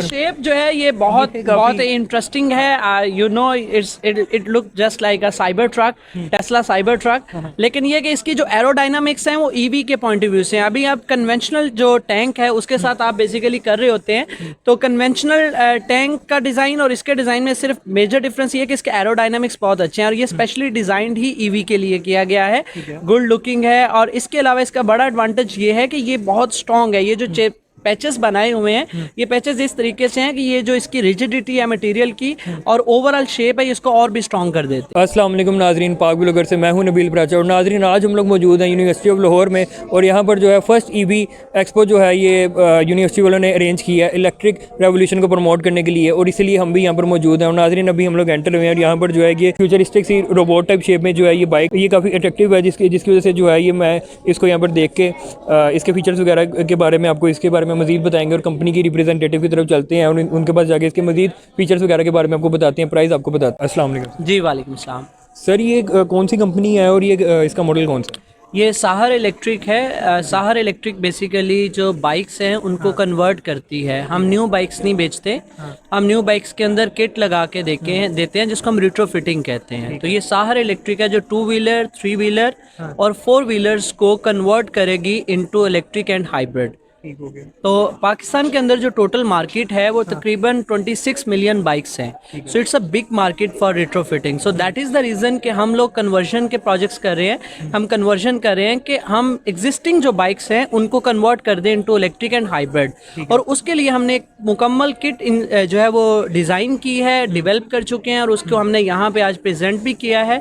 Shape जो है ये बहुत इंटरेस्टिंग है। You know it look just like a cyber truck, Tesla cyber truck. लेकिन ये कि इसकी जो एरोडायनामिक्स हैं वो ईवी के पॉइंट ऑफ व्यू से, अभी आप कन्वेंशनल जो टैंक है उसके साथ आप बेसिकली कर रहे होते हैं, तो कन्वेंशनल टैंक का डिज़ाइन और इसके डिज़ाइन में सिर्फ मेजर डिफरेंस ये है कि इसके एरोडायनामिक्स बहुत अच्छे हैं और ये स्पेशली डिज़ाइंड ही ईवी के लिए किया गया है। गुड लुकिंग है और इसके अलावा इसका बड़ा एडवांटेज ये है कि ये बहुत स्ट्रॉन्ग है। ये जो पैचेस बनाए हुए हैं, ये पैचेस इस तरीके से हैं कि ये जो इसकी रिजिडिटी है मटेरियल की और ओवरऑल शेप है इसको और भी स्ट्रॉन्ग कर देते हैं। अस्सलाम वालेकुम नाजरीन, पाक ब्लॉगर से मैं हूं नबील प्राचा। और नाजरीन आज हम लोग मौजूद हैं यूनिवर्सिटी ऑफ लाहौर में और यहाँ पर जो है फर्स्ट ईवी एक्सपो जो है ये यूनिवर्सिटी वालों ने अरेंज किया है इलेक्ट्रिक रेवोल्यूशन को प्रमोट करने के लिए, और इसीलिए हम भी यहाँ पर मौजूद हैं। और नाजरीन अभी हम लोग एंटर हुए हैं और यहाँ पर जो है ये फ्यूचरिस्टिक सी रोबोट टाइप शेप में जो है ये बाइक ये काफ़ी अट्रैक्टिव है, जिसकी वजह से जो है ये मैं इसको यहाँ पर देख के इसके फीचर्स वगैरह के बारे में आपको इसके बारे में मज़ीद बताएंगे और कंपनी की रिप्रेजेंटेटिव की तरफ चलते हैं और उनके पास जाके इसके मजीद फीचर्स वगैरह के बारे में आपको बताते हैं, प्राइस आपको बताते हैं। अस्सलाम वालेकुम। जी वालेकुम सलाम। सर ये कौन सी कंपनी है और ये इसका मॉडल कौन सा? ये साहर इलेक्ट्रिक है। साहर इलेक्ट्रिक बेसिकली जो बाइक्स हैं उनको कन्वर्ट करती है। हम न्यू बाइक्स नहीं बेचते, हम न्यू बाइक्स के अंदर किट लगा के देते हैं जिसको हम रिट्रोफिटिंग कहते हैं। तो ये साहर इलेक्ट्रिक है जो 2 व्हीलर 3 व्हीलर और 4 व्हीलर्स को कन्वर्ट करेगी इनटू इलेक्ट्रिक एंड हाइब्रिड। तो पाकिस्तान के अंदर जो टोटल मार्केट है वो तकरीबन 26 मिलियन बाइक्स हैं। So it's a big market for retrofitting. So that is the reason कि हम लोग कन्वर्जन के प्रोजेक्ट्स कर रहे हैं। हम कन्वर्जन कर रहे हैं कि हम एग्जिस्टिंग जो बाइक्स हैं उनको कन्वर्ट कर दें इनटू इलेक्ट्रिक एंड हाइब्रिड, और उसके लिए हमने एक मुकम्मल किट जो है वो डिज़ाइन की है, डिवेल्प कर चुके हैं और उसको हमने यहाँ पे आज प्रेजेंट भी किया है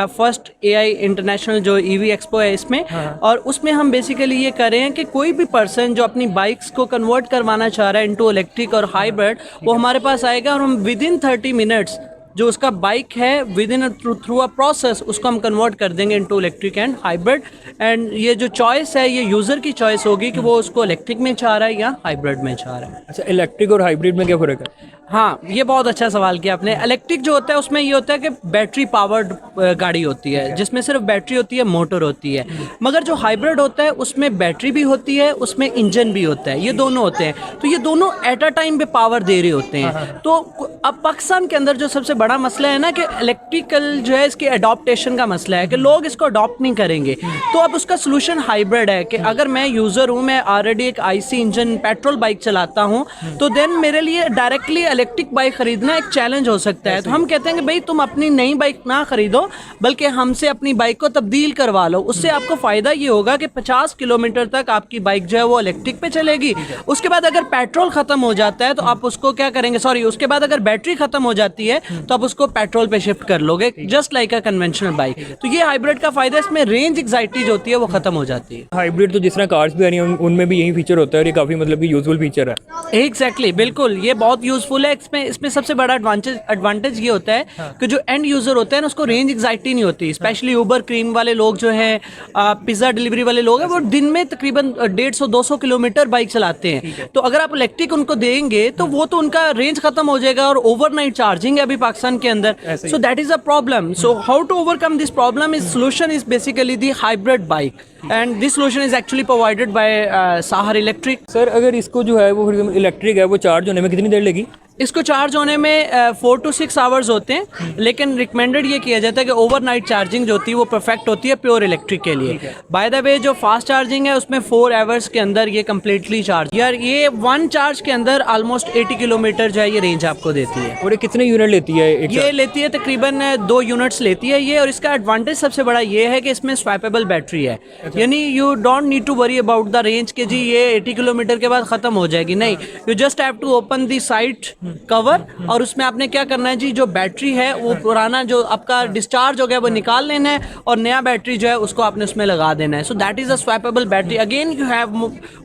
फर्स्ट AI इंटरनेशनल जो EV एक्सपो है इसमें। और उसमें हम बेसिकली ये कर रहे हैं कि कोई भी पर्सन जो अपनी बाइक्स को कन्वर्ट करवाना चाह रहा है इनटू इलेक्ट्रिक और हाइब्रिड, वो हमारे पास आएगा और हम विद इन 30 मिनट्स जो उसका बाइक है with in through a process उसको हम कन्वर्ट कर देंगे into electric and hybrid. And ये जो चॉइस है ये यूज़र की चॉइस होगी कि वो उसको इलेक्ट्रिक में चाह रहा है या हाइब्रिड में चाह रहा है। अच्छा, इलेक्ट्रिक और हाइब्रिड में क्या फ़र्क है? हाँ, ये बहुत अच्छा सवाल किया आपने। इलेक्ट्रिक जो होता है उसमें ये होता है कि बैटरी पावर्ड गाड़ी होती है जिसमें सिर्फ बैटरी होती है, मोटर होती है। मगर जो हाइब्रिड होता है उसमें बैटरी भी होती है, उसमें इंजन भी होता है, ये दोनों होते हैं। तो ये दोनों एट अ टाइम पे पावर दे रहे होते हैं। तो अब पाकिस्तान के अंदर जो सबसे बड़ा मसला है ना कि इलेक्ट्रिकल जो है इसकी अडॉप्टेशन का मसला है कि लोग इसको अडॉप्ट नहीं करेंगे। तो अब उसका सोल्यूशन हाइब्रिड है कि अगर मैं यूज़र हूँ, मैं ऑलरेडी एक IC इंजन पेट्रोल बाइक चलाता हूँ, तो देन मेरे लिए डायरेक्टली इलेक्ट्रिक बाइक खरीदना एक चैलेंज हो सकता है। तो हम कहते हैं कि भाई तुम अपनी नई बाइक ना खरीदो बल्कि हमसे अपनी बाइक को तब्दील करवा लो। उससे आपको फ़ायदा ये होगा कि 50 किलोमीटर तक आपकी बाइक जो है वो इलेक्ट्रिक पे चलेगी। उसके बाद अगर पेट्रोल ख़त्म हो जाता है तो आप उसको क्या करेंगे, उसके बाद अगर बैटरी ख़त्म हो जाती है तो आप उसको पेट्रोल पे शिफ्ट कर लोगे, just like a conventional bike. तो ये हाइब्रिड का फ़ायदा, इसमें रेंज एग्जाइटी जो होती है वो ख़त्म हो जाती है। हाइब्रिड तो जिस तरह कार्स भी आ रही हैं उनमें भी यही फीचर होता है और ये काफ़ी मतलब कि यूजफुल फीचर है। एग्जैक्टली, बिल्कुल ये बहुत यूजफुल है। इसमें सबसे बड़ा एडवांटेज ये होता है कि जो एंड यूजर होते हैं ना उसको रेंज एग्जाइटी नहीं होती। स्पेशली उबर क्रीम वाले लोग जो हैं, पिज़्ज़ा डिलीवरी वाले लोग हैं, वो दिन में तकरीबन 150-200 किलोमीटर बाइक चलाते हैं। तो अगर आप इलेक्ट्रिक उनको देंगे तो वो तो उनका रेंज खत्म हो जाएगा और ओवरनाइट चार्जिंग है अभी पाकिस्तान के अंदर। So that is a problem. So how to overcome this problem is solution is basically the hybrid bike and this solution is actually provided by Sahar electric. Sir अगर इसको जो है वो इलेक्ट्रिक है वो चार्ज होने में कितनी देर लगेगी? इसको चार्ज होने में 4 to 6 आवर्स होते हैं, लेकिन रिकमेंडेड ये किया जाता है कि ओवरनाइट चार्जिंग जो होती है वो परफेक्ट होती है प्योर इलेक्ट्रिक के लिए। बाय द वे जो फास्ट चार्जिंग है उसमें 4 आवर्स के अंदर ये कम्प्लीटली चार्ज, यार ये 1 चार्ज के अंदर ऑलमोस्ट 80 किलोमीटर जो है ये रेंज आपको देती है। और ये कितने यूनिट लेती है? ये लेती है तकरीबन 2 यूनिट्स लेती है ये। और इसका एडवांटेज सबसे बड़ा ये है कि इसमें स्वैपेबल बैटरी है। यानी you don't need to worry about the range के जी ये 80 किलोमीटर के बाद खत्म हो जाएगी, नहीं। You just have to open the side cover और उसमें आपने क्या करना है जी, जो बैटरी है वो पुराना जो आपका डिस्चार्ज हो गया वो निकाल लेना है और नया बैटरी जो है उसको आपने उसमें लगा देना है। So that is a swappable battery. Again you have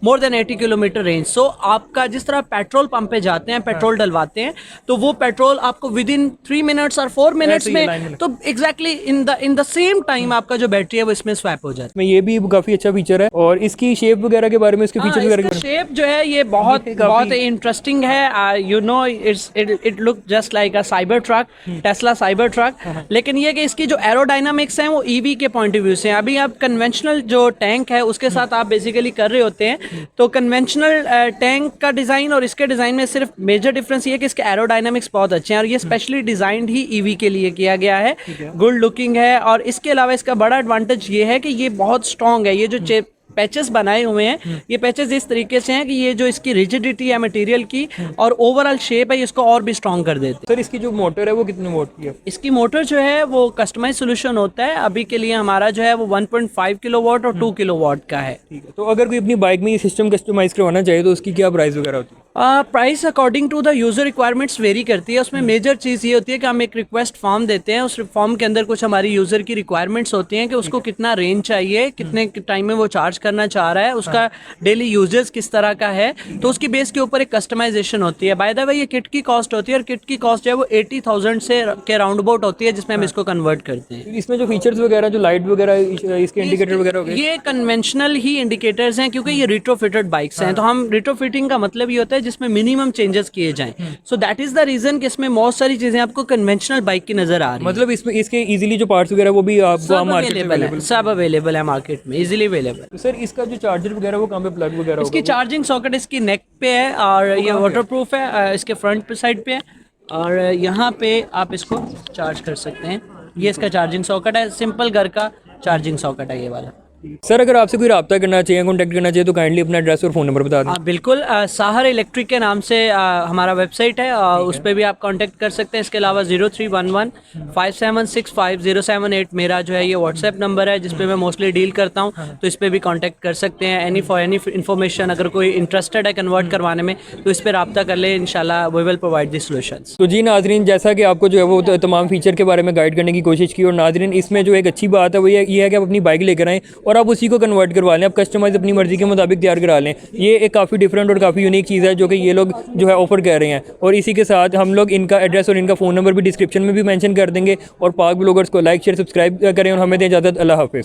more than 80 kilometre range. सो आपका जिस तरह पेट्रोल पंप पे जाते हैं, पेट्रोल डलवाते हैं, तो वो पेट्रोल आपको विद इन 3 मिनट्स और 4 मिनट्स में, तो exactly in the same time आपका जो बैटरी है वो इसमें स्वैप हो जाता है। ये भी भी काफ़ी अच्छा फीचर है। और इसकी शेप वगैरह के बारे में, इसके फीचर्स वगैरह के बारे शेप जो है ये बहुत इंटरेस्टिंग है। You know it look just like a cyber truck, Tesla cyber truck. लेकिन ये कि इसकी जो एरोडायनामिक्स हैं वो ईवी के पॉइंट ऑफ व्यू से हैं। अभी आप कन्वेंशनल जो टैंक है उसके साथ आप बेसिकली कर रहे होते हैं, तो कन्वेंशनल टैंक का डिज़ाइन और इसके डिज़ाइन में सिर्फ मेजर डिफरेंस ये है कि इसके एरोडायनामिक्स बहुत अच्छे हैं और ये स्पेशली डिज़ाइंड ही ईवी के लिए किया गया है। गुड लुकिंग है और इसके अलावा इसका बड़ा एडवांटेज ये है कि ये बहुत स्ट्रॉन्ग है। ये जो पैचेस बनाए हुए हैं, ये पैचेस इस तरीके से हैं कि ये जो इसकी रिजिडिटी है मटेरियल की और ओवरऑल शेप है इसको और भी स्ट्रॉन्ग कर देते हैं। सर इसकी जो मोटर है वो कितने वोट की है? इसकी मोटर जो है वो कस्टमाइज सोल्यूशन होता है। अभी के लिए हमारा जो है वो 1.5 किलोवाट और 2 किलोवाट का है। ठीक है, तो अगर कोई अपनी बाइक में ये सिस्टम कस्टमाइज करवाना चाहिए तो उसकी क्या प्राइस वगैरह होती है? Price according to the user requirements vary करती है। उसमें मेजर चीज़ ये होती है कि हम एक रिक्वेस्ट फॉर्म देते हैं, उस फॉर्म के अंदर कुछ हमारी यूज़र की रिक्वायरमेंट्स होती हैं कि उसको कितना रेंज चाहिए, कितने टाइम में वो चार्ज करना चाह रहा है, उसका डेली यूजेस किस तरह का है, तो उसकी बेस के ऊपर एक कस्टमाइजेशन होती है। बाय द वे ये किट की कॉस्ट होती है और किट की कॉस्ट जो है वो 80,000 से के राउंड अबाउट होती है, जिसमें हम इसको कन्वर्ट करते हैं। इसमें जो फीचर्स वगैरह, जो लाइट वगैरह, इसके इंडिकेटर वगैरह हो गए, ये कन्वेंशनल ही इंडिकेटर्स हैं क्योंकि ये रिट्रोफिटेड बाइक्स हैं। तो हम रिट्रोफिटिंग का मतलब ये होता है जिसमें मिनिमम चेंजेस किए जाएं। So that is the reason कि इसमें बहुत सारी चीजें आपको कन्वेंशनल बाइक की नजर आ रही हैं। मतलब इसमें इसके इजीली जो पार्ट्स वगैरह वो भी आपको मार्केट में अवेलेबल है? सब अवेलेबल है मार्केट में, इजीली अवेलेबल। तो सर इसका जो चार्जर वगैरह वो कहाँ पे प्लग वगैरह इसकी चार्जिंग सॉकेट इसकी नेक पे है और ये वाटरप्रूफ है, इसके फ्रंट साइड पे है और यहाँ पे आप इसको चार्ज कर सकते हैं। ये इसका चार्जिंग सॉकेट है, सिंपल घर का चार्जिंग सॉकेट है ये वाला। सर अगर आपसे कोई रब्ता करना चाहिए, कॉन्टैक्ट करना चाहिए तो काइंडली अपना एड्रेस और फ़ोन नंबर बता दें। बिल्कुल, साहर इलेक्ट्रिक के नाम से हमारा वेबसाइट है, उस पर भी आप कांटेक्ट कर सकते हैं। इसके अलावा 03115765 मेरा जो है ये व्हाट्सएप नंबर है जिस पे मैं मोस्टली डील करता हूँ, तो इस पर भी कांटेक्ट कर सकते हैं। एनी इन्फॉर्मेशन अगर कोई इंटरेस्टेड है कन्वर्ट करवाने में तो इस पर रब्ता कर ले, इंशाल्लाह we will provide the solutions. तो जी नाजरीन, जैसा कि आपको जो है वो तमाम फीचर के बारे में गाइड करने की कोशिश की, और नाजरीन इसमें जो एक अच्छी बात है वो ये है कि आप अपनी बाइक लेकर आएँ और आप उसी को कन्वर्ट करवा लें, आप कस्टमाइज अपनी मर्जी के मुताबिक तैयार करा लें। ये एक काफ़ी डिफरेंट और काफ़ी यूनिक चीज़ है जो कि ये लोग जो है ऑफर कर रहे हैं। और इसी के साथ हम लोग इनका एड्रेस और इनका फ़ोन नंबर भी डिस्क्रिप्शन में भी मेंशन कर देंगे। और पाक ब्लॉगर्स को लाइक शेयर सब्सक्राइब करें और हमें दें इजाज़त। अल्लाह हाफिज़।